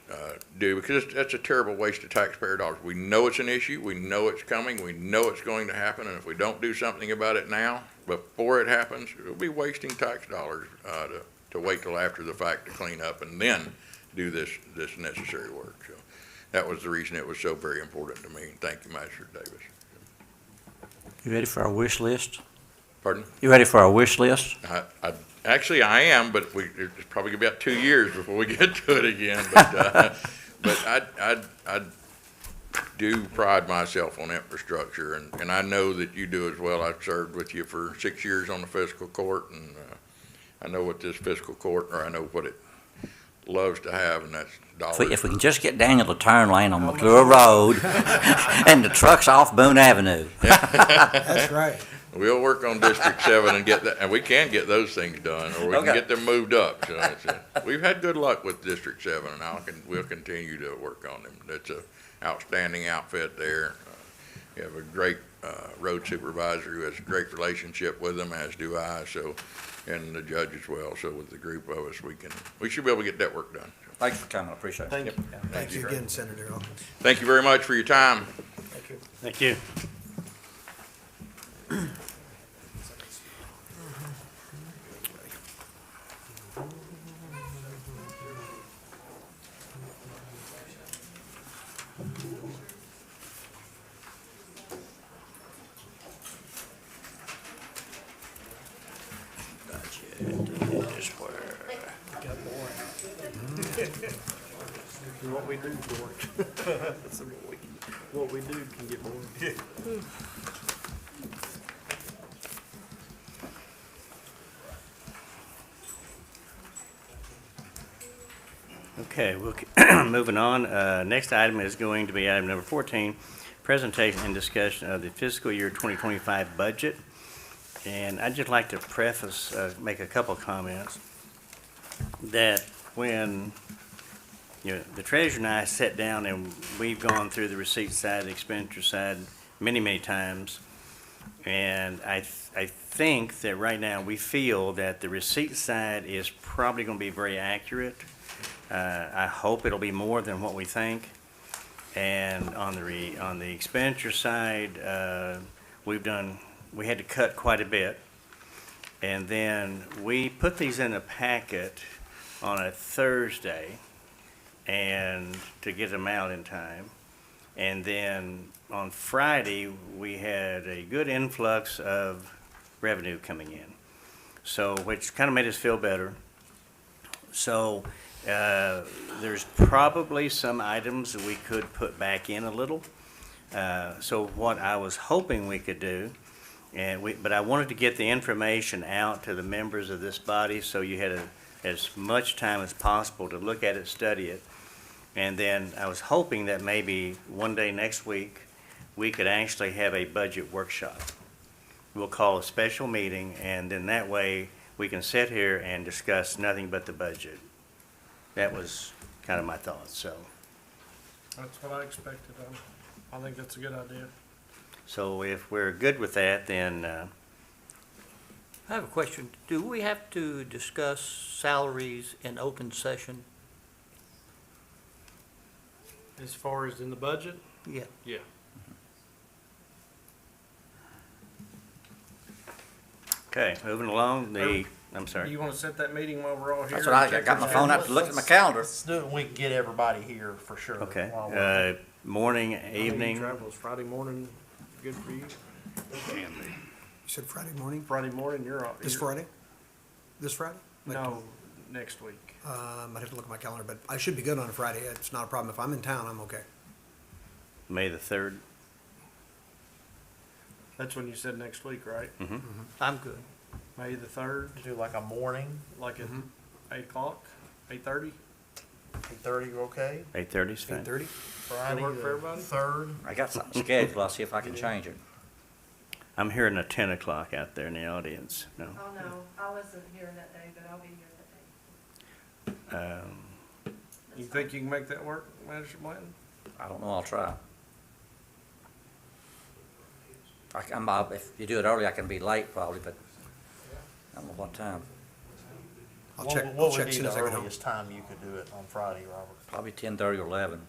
do, because that's a terrible waste of taxpayer dollars. We know it's an issue. We know it's coming. We know it's going to happen. And if we don't do something about it now, before it happens, we'll be wasting tax dollars to wait till after the fact to clean up and then do this necessary work. So that was the reason it was so very important to me. Thank you, Magistrate Davis. You ready for our wish list? Pardon? You ready for our wish list? Actually, I am, but it's probably gonna be about 2 years before we get to it again. But I do pride myself on infrastructure, and I know that you do as well. I've served with you for 6 years on the fiscal court, and I know what this fiscal court, or I know what it loves to have, and that's dollars. If we can just get Daniel to turn lane on McClure Road and the trucks off Boone Avenue. That's right. We'll work on District 7 and get that, and we can get those things done, or we can get them moved up. So we've had good luck with District 7, and we'll continue to work on them. It's an outstanding outfit there. We have a great road supervisor who has a great relationship with them, as do I. So, and the judge as well. So with the group of us, we should be able to get that work done. Thanks for coming. I appreciate it. Thank you. Thank you again, Senator Elkins. Thank you very much for your time. Thank you. Thank you. What we do for it. What we do can get bored. Okay, moving on. Next item is going to be item number 14, presentation and discussion of the fiscal year 2025 budget. And I'd just like to preface, make a couple of comments, that when the treasurer and I sat down and we've gone through the receipt side, the expenditure side many, many times. And I think that right now we feel that the receipt side is probably going to be very accurate. I hope it'll be more than what we think. And on the expenditure side, we had to cut quite a bit. And then we put these in a packet on a Thursday and to get them out in time. And then on Friday, we had a good influx of revenue coming in. So, which kind of made us feel better. So, there's probably some items that we could put back in a little. So what I was hoping we could do, but I wanted to get the information out to the members of this body so you had as much time as possible to look at it, study it. And then I was hoping that maybe one day next week, we could actually have a budget workshop. We'll call a special meeting, and then that way we can sit here and discuss nothing but the budget. That was kind of my thoughts, so. That's what I expected. I think that's a good idea. So if we're good with that, then, I have a question. Do we have to discuss salaries in open session? As far as in the budget? Yeah. Yeah. okay, moving along, I'm Do sorry. you want to set that meeting while we're all here? That's what I got my phone out to look at my calendar. Let's do it when we can get everybody here for sure. Okay, while we're- morning, Evening. evening, Travels Friday morning, good for you? You said Friday morning? Friday morning, you're off. This Friday? This Friday? No, next week. I'd have to look at my calendar, but I should be good on a Friday. It's not a problem. If I'm in town, I'm okay. May the 3rd. That's when you said next week, right? I'm good. May the 3rd, Do like a morning, like at 8 o'clock, 8:30? 8:30, okay? 8:30 is fine. 8:30? Friday, work for everybody? 3rd. I got something scheduled. I'll see if I can change it. I'm hearing a 10 o'clock out there in the audience, no. Oh, no, I wasn't here that day, but I'll be here that day. You think you can make that work, Manager Blanton? I don't know, I'll try. If you do it early, I can be late probably, but I don't know what time. I'll check as soon as I get home. time you could do it on Friday, Robert? Probably 10:30 or 11.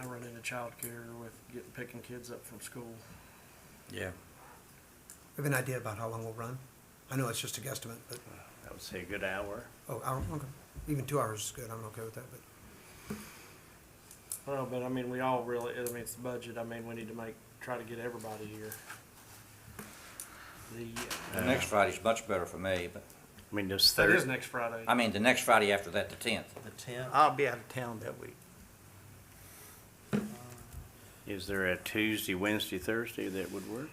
I run into childcare with picking kids up from school. Yeah. We have an idea about how long we'll run? I know it's just a guesstimate, but, I would say a good hour. hour, okay. Even 2 hours is good. I'm okay with that, but. Well, but I mean, we all really, I mean, it's the budget. I mean, we need to try to get everybody here. The next Friday's much better for me, but, I mean, this That is 3rd, next Friday. I mean, the next Friday after that, the 10th. The 10th? I'll be out of town that week. is there a Tuesday, Wednesday, Thursday that would work?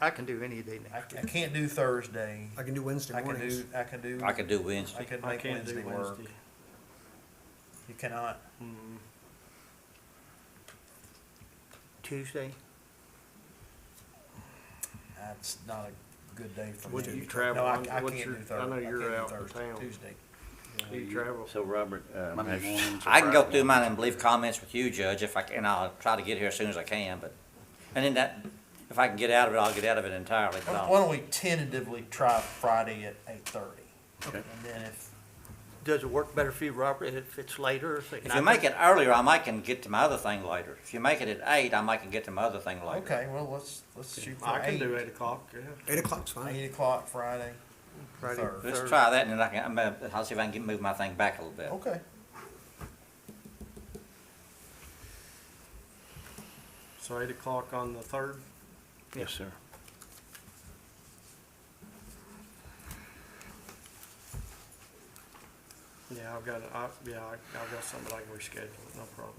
I can do any day I next week. can't do Thursday. I can do Wednesday I can mornings. do, I can do. I could do I Wednesday. could I make can't do Wednesday work. Wednesday. You cannot? Mm. Tuesday? That's not a good day for me. Would you travel? No, I What's can't do your- Thursday. I know you're can't do out in Thursday, town. Tuesday. Do you travel? So Robert, I can go through mine and leave comments with you, Judge, if I can. I'll try to get here as soon as I can, but, and then if I can get out of it, I'll get out of it entirely. but I'll- Why don't we tentatively try Friday at 8:30? Okay. And then if, Does it work better for you, Robert, if it's later? If you make it earlier, I might can get to my other thing later. If you make it at 8, I might can get to my other thing later. okay, well, let's shoot for I can 8. do 8 o'clock, yeah. 8 o'clock's fine. 8 o'clock Friday. Friday, Third. Let's Thursday. try that, and then I'll see if I can move my thing back a little bit. Okay. So 8 o'clock on the 3rd? yes, sir. Yeah, I've got something I can reschedule, no problem.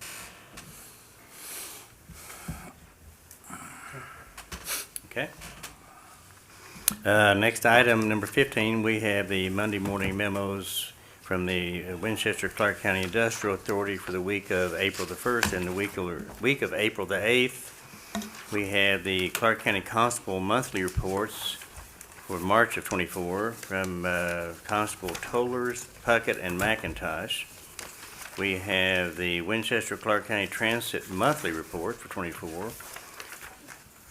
Okay. Next item, number 15, we have the Monday morning memos from the Winchester Clark County Industrial Authority for the week of April the 1st and the week of April the 8th. We have the Clark County Constable monthly reports for March of '24 from Constable Tollers, Puckett, and McIntosh. We have the Winchester Clark County Transit Monthly Report for '24.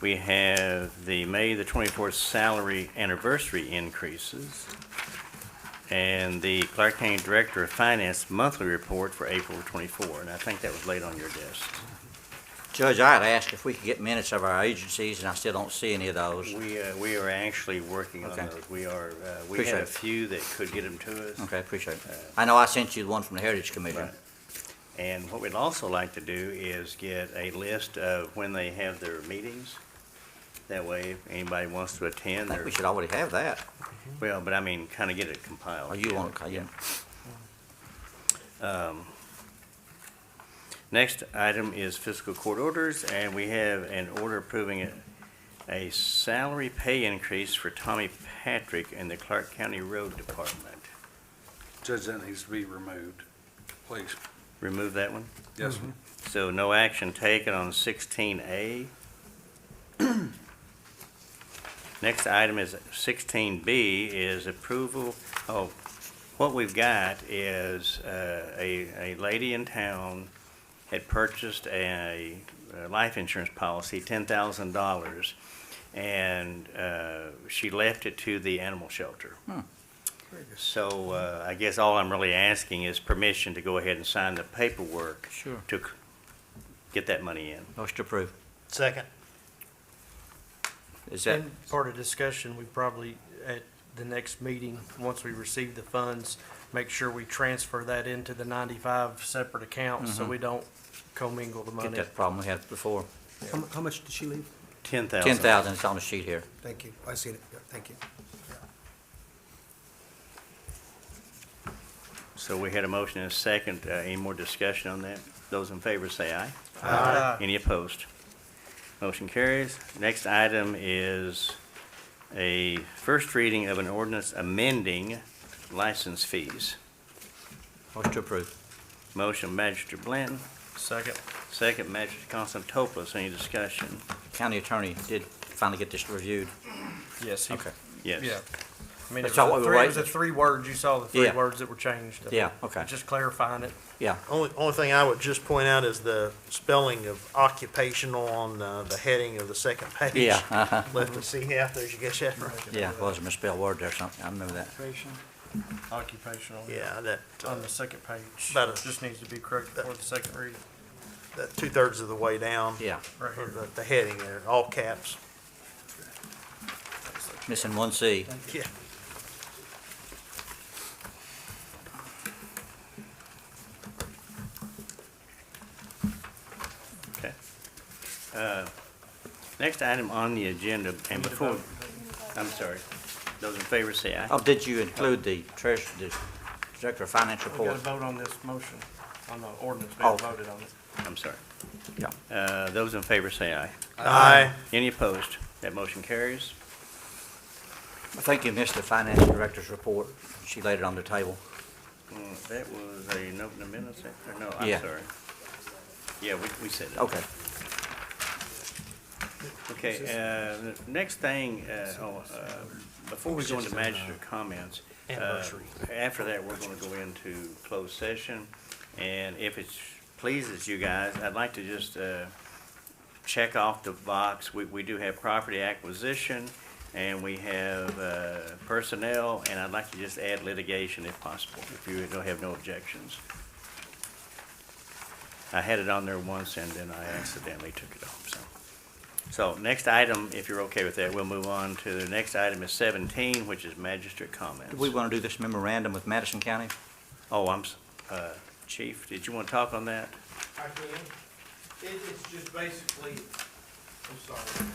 We have the May the 24th salary anniversary increases, and the Clark County Director of Finance Monthly Report for April of '24, and I think that was laid on your desk. Judge, I had asked if we could get minutes of our agencies, and I still don't see any of those. We are actually working on Okay. those. We had Appreciate a it. few that could get them to us. Okay, appreciate it. I know I sent you the one from the Heritage Commission. Right. And what we'd also like to do is get a list of when they have their meetings. That way, if anybody wants to I attend, think we should already have that. well, but I mean, kind of get it compiled. Oh, you want to, yeah. Next item is fiscal court orders, and we have an order approving a salary pay increase for Tommy Patrick in the Clark County Road Department. Judge, that needs to be removed, please. Remove that one? Yes, sir. So no action taken on 16A. Next item is 16B is approval. Oh, what we've got is a lady in town had purchased a life insurance policy, $10,000, and she left it to the animal shelter. So I guess all I'm really asking is permission to go ahead and sign the paperwork Sure. to get that money in. Motion approved. Second. Is that, And part of discussion, we probably, at the next meeting, once we receive the funds, make sure we transfer that into the 95 separate accounts, so we don't commingle the get money. that problem we had before? How much did she leave? 10,000. 10,000, it's on the sheet here. Thank you. I see it. Yeah, thank you. So we had a motion and a second. Any more discussion on that? Those in favor say aye. Aye. Any opposed? Motion carries. Next item is a first reading of an ordinance amending license fees. Motion to approve. Motion Magistrate Blanton, Second. second Magistrate Constantopoulos. Any discussion? County attorney did finally get this reviewed. Yes. Okay. Yes. Yeah. I mean, That's it all was we the were three, it was waiting- the 3 words, you saw the 3 Yeah. words that were changed. Yeah, okay. Just clarifying it. Yeah, Only thing I would just point out is the spelling of occupational on the heading of the second page. yeah, uh-huh. Left to see half there, you get that right? Yeah, was a misspelled word there or something. I remember that. Occupational. Yeah, that, On the second page. About It just needs to be corrected for the second reading, that 2/3 of the way down. Yeah, right here. The heading there, all caps. missing one C. Yeah. Okay. Next item on the agenda, and before, I'm sorry, those in favor say aye. Oh, did you include the treasurer, the director of finance We got to report? vote on this motion, on the ordinance, we Oh. haven't voted on it. I'm sorry. Yeah. Those in favor say aye. Aye. Any opposed? That motion carries. I think you missed the finance director's report. She laid it on the table. That was a note in the minutes, or no, I'm Yeah. sorry. Yeah, we said it. Okay. Okay, the next thing, before we go into magistrate comments, after that, we're gonna go into closed session. And if it pleases you guys, I'd like to just, check off the box. We do have property acquisition, and we have, personnel, and I'd like to just add litigation if possible, if you don't have no objections. I had it on there once, and then I accidentally took it off, so. So, next item, if you're okay with that, we'll move on to the next item is 17, which is magistrate comments. Do we want to do this memorandum with Madison County? Oh, Chief, did you want to talk on that? I can. It's just basically, I'm sorry.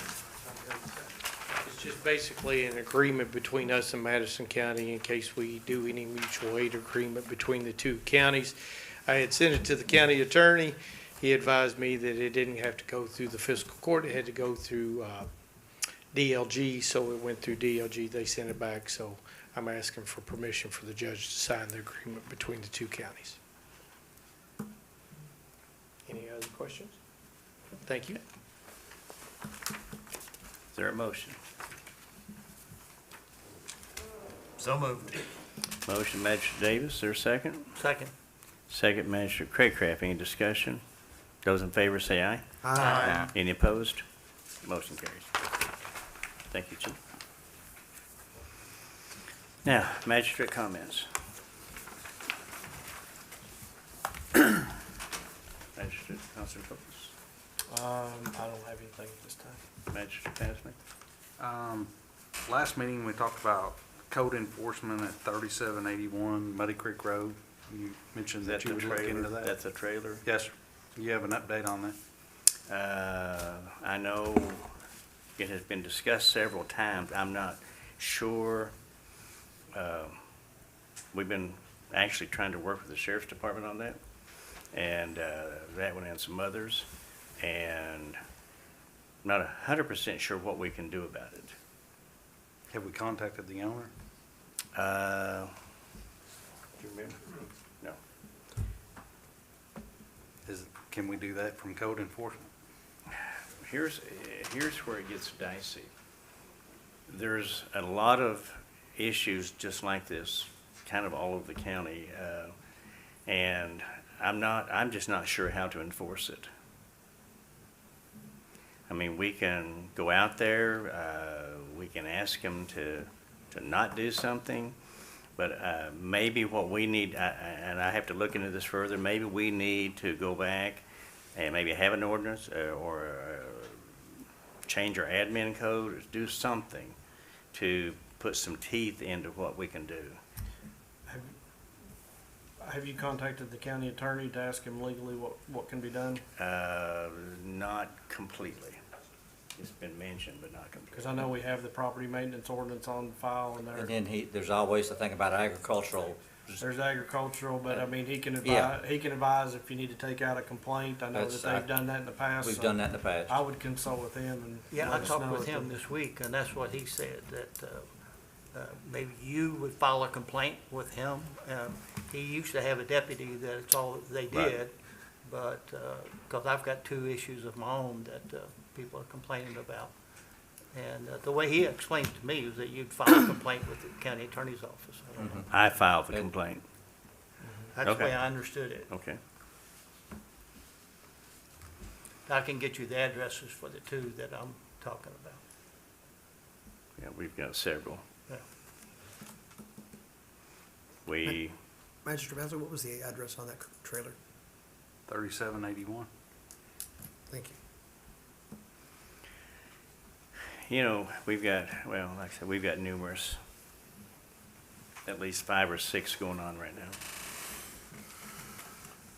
It's just basically an agreement between us and Madison County in case we do any mutual aid agreement between the 2 counties. I had sent it to the county attorney. He advised me that it didn't have to go through the fiscal court. It had to go through DLG, so it went through DLG. They sent it back, so I'm asking for permission for the judge to sign the agreement between the 2 counties. Any other questions? Thank you. Is there a motion? So moved. Motion Magistrate Davis, is there a second? Second. Second Magistrate Craycraft, any discussion? Those in favor say aye. Aye. Any opposed? Motion carries. Thank you, Chief. Now, magistrate comments. Magistrate, Councilor Phillips, I don't have anything at this time. Magistrate Passman. Last meeting, we talked about code enforcement at 3781 Muddy Creek Road. You mentioned Is that that you the would look into trailer? that. That's a trailer? Yes, sir. Do you have an update on that? I know it has been discussed several times. I'm not sure. We've been actually trying to work with the sheriff's department on that, and that one and some others, and I'm not 100% sure what we can do about it. Have we contacted the owner? Do you remember? No. Can we do that from code enforcement? Here's where it gets dicey. There's a lot of issues just like this, kind of all over the county, and I'm just not sure how to enforce it. I mean, we can go out there, we can ask them to not do something, but maybe what we need, and I have to look into this further, maybe we need to go back and maybe have an ordinance or change our admin code, or do something to put some teeth into what we can do. Have you contacted the county attorney to ask him legally what can be done? Not completely. It's been mentioned, but not completely. Because I know we have the property maintenance ordinance on file and And there, then there's always the thing about agricultural. there's agricultural, but I mean, he can Yeah. advise if you need to take out a complaint. I know That's- that they've done that in the past. We've so done that in the past. I would consult with him and. Yeah, I let us talked know with if him the- this week, and that's what he said, that maybe you would file a complaint with him. He used to have a deputy, that's all they Right. did, but, because I've got two issues of my own that people are complaining about. And the way he explained to me was that you'd file a complaint with the county attorney's office. I don't know. I filed the complaint. That's the way Okay. I understood it. Okay. I can get you the addresses for the two that I'm talking about. Yeah, we've got several. Yeah. We, Magistrate Basil, what was the address on that trailer? 3781. Thank you. you know, we've got, well, like I said, we've got numerous, at least 5 or 6 going on right now.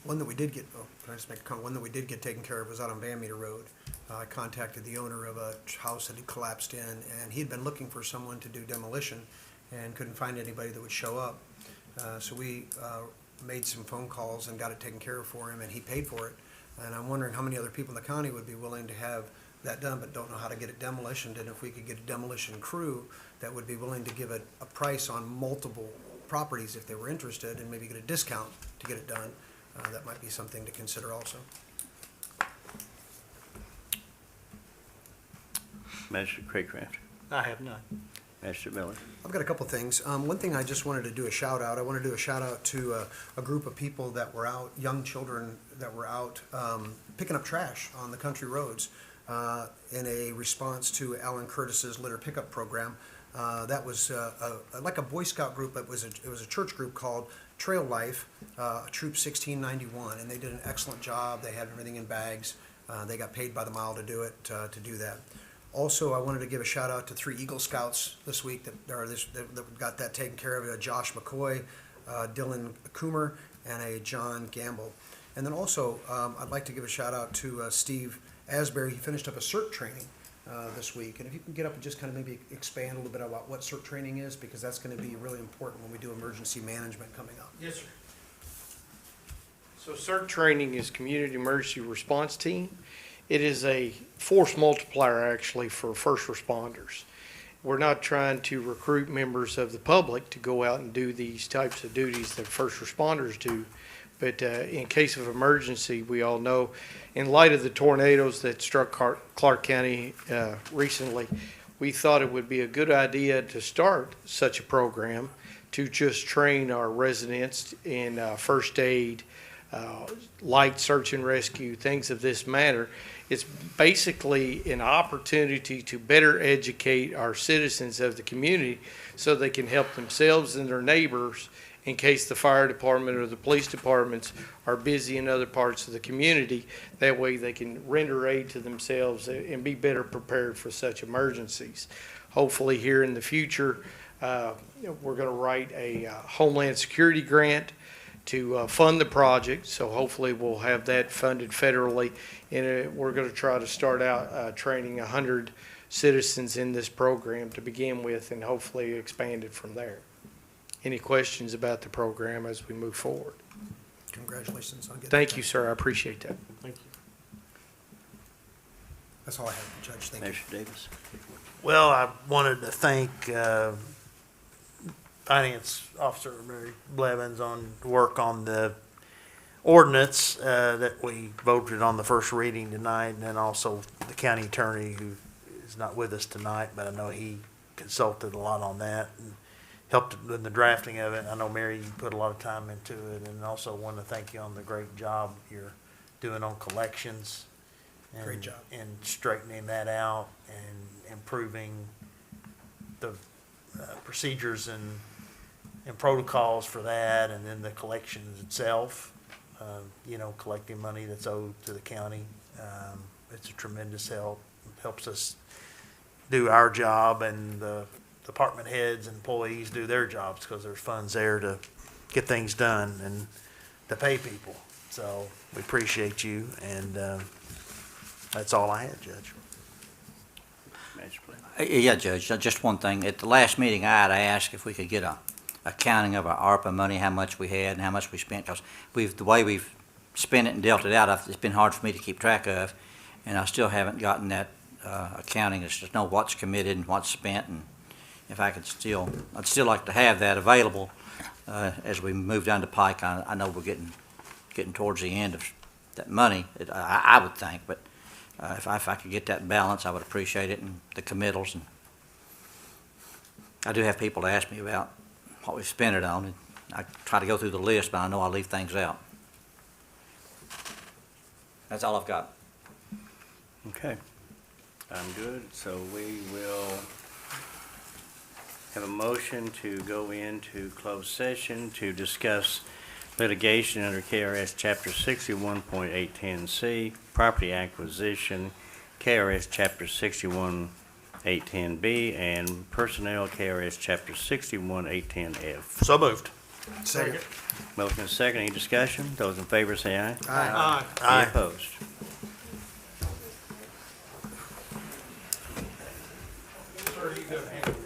One that we did get, can I just make a comment? One that we did get taken care of was out on Van Meter Road. I contacted the owner of a house that had collapsed in, and he'd been looking for someone to do demolition and couldn't find anybody that would show up. So we made some phone calls and got it taken care of for him, and he paid for it. And I'm wondering how many other people in the county would be willing to have that done, but don't know how to get it demolished, and if we could get a demolition crew that would be willing to give a price on multiple properties if they were interested, and maybe get a discount to get it done. That might be something to consider also. Magistrate Craycraft, I have none. Magistrate Miller. I've got a couple things. One thing I just wanted to do a shout out. I want to do a shout out to a group of people that were out, young children that were out picking up trash on the country roads in a response to Alan Curtis's litter pickup program. That was like a Boy Scout group, but it was a church group called Trail Life, Troop 1691, and they did an excellent job. They had everything in bags. They got paid by the mile to do it, to do that. Also, I wanted to give a shout out to 3 Eagle Scouts this week that got that taken care of. Josh McCoy, Dylan Coomer, and a John Gamble. And then also, I'd like to give a shout out to Steve Asbury. He finished up a CERT training this week. And if you can get up and just kind of maybe expand a little bit about what CERT training is, because that's going to be really important when we do emergency management coming up. Yes, sir. So CERT training is Community Emergency Response Team. It is a force multiplier actually for first responders. We're not trying to recruit members of the public to go out and do these types of duties that first responders do. But in case of emergency, we all know, in light of the tornadoes that struck Clark County recently, we thought it would be a good idea to start such a program to just train our residents in first aid, light search and rescue, things of this matter. It's basically an opportunity to better educate our citizens of the community so they can help themselves and their neighbors in case the fire department or the police departments are busy in other parts of the community. That way they can render aid to themselves and be better prepared for such emergencies. Hopefully here in the future, we're going to write a Homeland Security grant to fund the project, so hopefully we'll have that funded federally. And we're going to try to start out training 100 citizens in this program to begin with and hopefully expand it from there. Any questions about the program as we move forward? Congratulations on getting. Thank you, sir. I appreciate that. Thank you. That's all I have, Judge. Thank you. Commissioner Davis. Well, I wanted to thank Finance Officer Mary Blevins on work on the ordinance that we voted on the first reading tonight, and then also the county attorney who is not with us tonight, but I know he consulted a lot on that and helped in the drafting of it. I know, Mary, you put a lot of time into it, and also want to thank you on the great job you're doing on collections. And, Great job. And straightening that out and improving the procedures and protocols for that, and then the collections itself, collecting money that's owed to the county. It's a tremendous help. It helps us do our job, and the department heads and employees do their jobs because there's funds there to get things done and to pay people. So we appreciate you, and that's all I had, Judge. Magistrate. Yeah, Judge, just one thing. At the last meeting, I had asked if we could get a accounting of our ARPA money, how much we had and how much we spent, because the way we've spent it and dealt it out, it's been hard for me to keep track of, and I still haven't gotten that accounting. It's just know what's committed and what's spent, and if I could I'd still like to have that available as we move down the pike. I know we're getting towards the end of that money, I would think, but if I could get that balance, I would appreciate it, and the committals. And I do have people to ask me about what we've spent it on, and I try to go through the list, but I know I leave things out. That's all I've got. Okay. I'm good. So we will have a motion to go into closed session to discuss litigation under KRS Chapter 61.810C, property acquisition, KRS Chapter 61.810B, and personnel, KRS Chapter 61.810F. So moved. Second. Motion is second. Any discussion? Those in favor say aye. Aye. Aye. Any opposed? Sir, you go ahead.